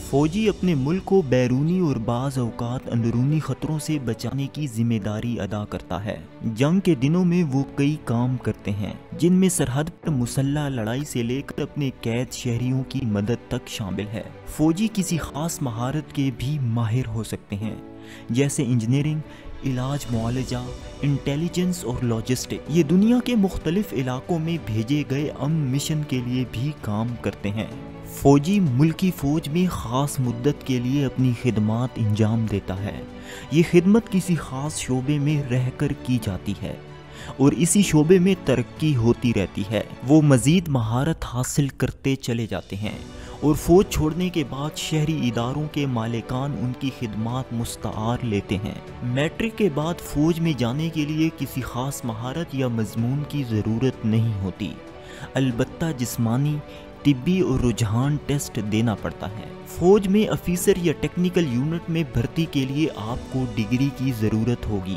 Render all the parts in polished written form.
فوجی اپنے ملک کو بیرونی اور بعض اوقات اندرونی خطروں سے بچانے کی ذمہ داری ادا کرتا ہے۔ جنگ کے دنوں میں وہ کئی کام کرتے ہیں جن میں سرحد پر مسلح لڑائی سے لے کر اپنے قید شہریوں کی مدد تک شامل ہے۔ فوجی کسی خاص مہارت کے بھی ماہر ہو سکتے ہیں، جیسے انجینئرنگ، علاج، معالجہ، انٹیلیجنس اور لاجسٹک۔ یہ دنیا کے مختلف علاقوں میں بھیجے گئے امن مشن کے لیے بھی کام کرتے ہیں۔ فوجی ملکی فوج میں خاص مدت کے لیے اپنی خدمات انجام دیتا ہے۔ یہ خدمت کسی خاص شعبے میں رہ کر کی جاتی ہے اور اسی شعبے میں ترقی ہوتی رہتی ہے۔ وہ مزید مہارت حاصل کرتے چلے جاتے ہیں اور فوج چھوڑنے کے بعد شہری اداروں کے مالکان ان کی خدمات مستعار لیتے ہیں۔ میٹرک کے بعد فوج میں جانے کے لیے کسی خاص مہارت یا مضمون کی ضرورت نہیں ہوتی، البتہ جسمانی، طبی اور رجحان ٹیسٹ دینا پڑتا ہے۔ فوج میں افیسر یا ٹیکنیکل یونٹ میں بھرتی کے لیے آپ کو ڈگری کی ضرورت ہوگی۔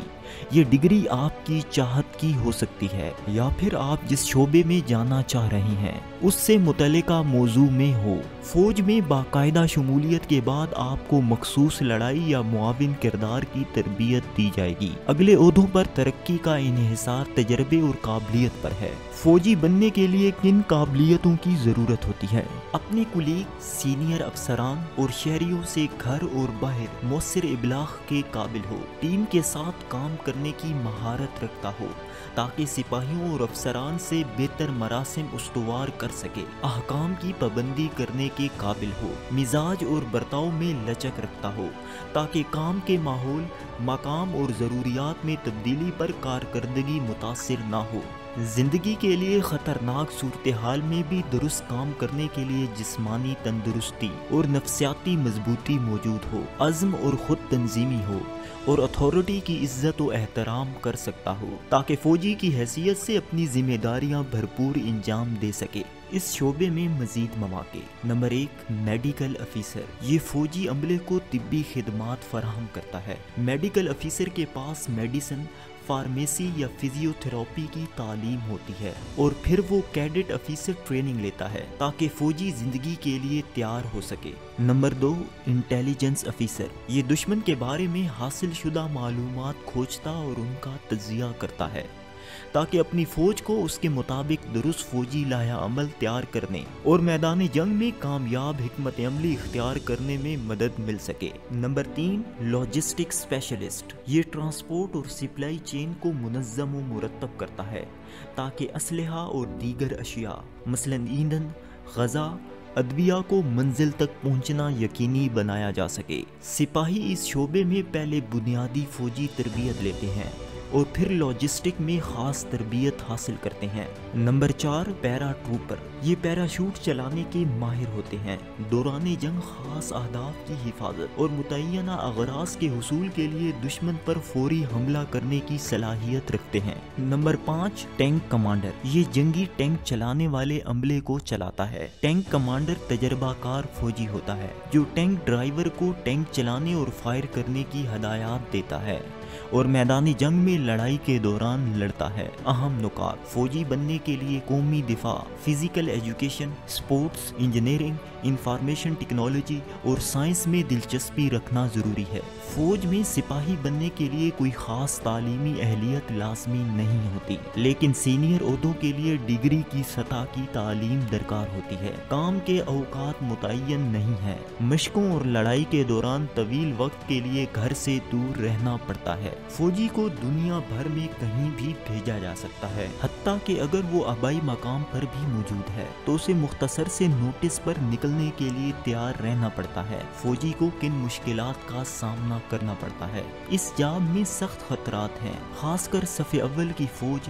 یہ ڈگری آپ کی چاہت کی ہو سکتی ہے یا پھر آپ جس شعبے میں جانا چاہ رہے ہیں اس سے متعلقہ موضوع میں ہو۔ فوج میں باقاعدہ شمولیت کے بعد آپ کو مخصوص لڑائی یا معاون کردار کی تربیت دی جائے گی۔ اگلے عہدوں پر ترقی کا انحصار تجربے اور قابلیت پر ہے۔ فوجی بننے کے لیے کن قابلیتوں کی ضرورت ہوتی ہے؟ اپنے کولیگ، سینئر افسران اور شہریوں سے گھر اور باہر مؤثر ابلاغ کے قابل ہو، ٹیم کے ساتھ کام کرنے کی مہارت رکھتا ہو تاکہ سپاہیوں اور افسران سے بہتر مراسم استوار کر سکے، احکام کی پابندی کرنے کے قابل ہو، مزاج اور برتاؤ میں لچک رکھتا ہو تاکہ کام کے ماحول، مقام اور ضروریات میں تبدیلی پر کارکردگی متاثر نہ ہو۔ زندگی کے لیے خطرناک صورتحال میں بھی درست کام کرنے کے لیے جسمانی تندرستی اور نفسیاتی مضبوطی موجود ہو، عزم اور خود تنظیمی ہو اور اتھارٹی کی عزت و احترام کر سکتا ہو تاکہ فوجی کی حیثیت سے اپنی ذمہ داریاں بھرپور انجام دے سکے۔ اس شعبے میں مزید مواقع۔ Number 1، medical officer. یہ فوجی عملے کو طبی خدمات فراہم کرتا ہے۔ میڈیکل افیسر کے پاس میڈیسن، فارمیسی یا فزیو تھراپی کی تعلیم ہوتی ہے اور پھر وہ کیڈٹ افیسر ٹریننگ لیتا ہے تاکہ فوجی زندگی کے لیے تیار ہو سکے۔ Number 2، intelligence officer. یہ دشمن کے بارے میں حاصل شدہ معلومات کھوجتا اور ان کا تجزیہ کرتا ہے تاکہ اپنی فوج کو اس کے مطابق درست فوجی لائحہ عمل تیار کرنے اور میدان جنگ میں کامیاب حکمت عملی اختیار کرنے میں مدد مل سکے۔ Number 3، logistic specialist. یہ ٹرانسپورٹ اور سپلائی چین کو منظم و مرتب کرتا ہے تاکہ اسلحہ اور دیگر اشیاء مثلا ایندھن، غذا، ادویہ کو منزل تک پہنچنا یقینی بنایا جا سکے۔ سپاہی اس شعبے میں پہلے بنیادی فوجی تربیت لیتے ہیں اور پھر لاجسٹک میں خاص تربیت حاصل کرتے ہیں۔ نمبر 4، پیرا ٹروپر۔ یہ پیراشوٹ چلانے کے ماہر ہوتے ہیں، دوران جنگ خاص اہداف کی حفاظت اور متعینہ اغراض کے حصول کے لیے دشمن پر فوری حملہ کرنے کی صلاحیت رکھتے ہیں۔ Number 5، tank commander. یہ جنگی ٹینک چلانے والے عملے کو چلاتا ہے۔ ٹینک کمانڈر تجربہ کار فوجی ہوتا ہے جو ٹینک ڈرائیور کو ٹینک چلانے اور فائر کرنے کی ہدایات دیتا ہے اور میدانی جنگ میں لڑائی کے دوران لڑتا ہے۔ اہم نکات: فوجی بننے کے لیے قومی دفاع، physical education, sports, engineering, information technology اور سائنس میں دلچسپی رکھنا ضروری ہے۔ فوج میں سپاہی بننے کے لیے کوئی خاص تعلیمی اہلیت لازمی نہیں ہوتی، لیکن سینئر عہدوں کے لیے ڈگری کی سطح کی تعلیم درکار ہوتی ہے۔ کام کے اوقات متعین نہیں ہیں۔ مشقوں اور لڑائی کے دوران طویل وقت کے لیے گھر سے دور رہنا پڑتا ہے۔ فوجی کو دنیا بھر میں کہیں بھی بھیجا جا سکتا ہے، حتیٰ کہ اگر وہ آبائی مقام پر بھی موجود ہے تو اسے مختصر سے نوٹس پر نکلنے کے لیے تیار رہنا پڑتا ہے۔ فوجی کو کن مشکلات کا سامنا کرنا پڑتا ہے؟ اس جاب میں سخت خطرات ہیں، خاص کر صف اول کی فوج،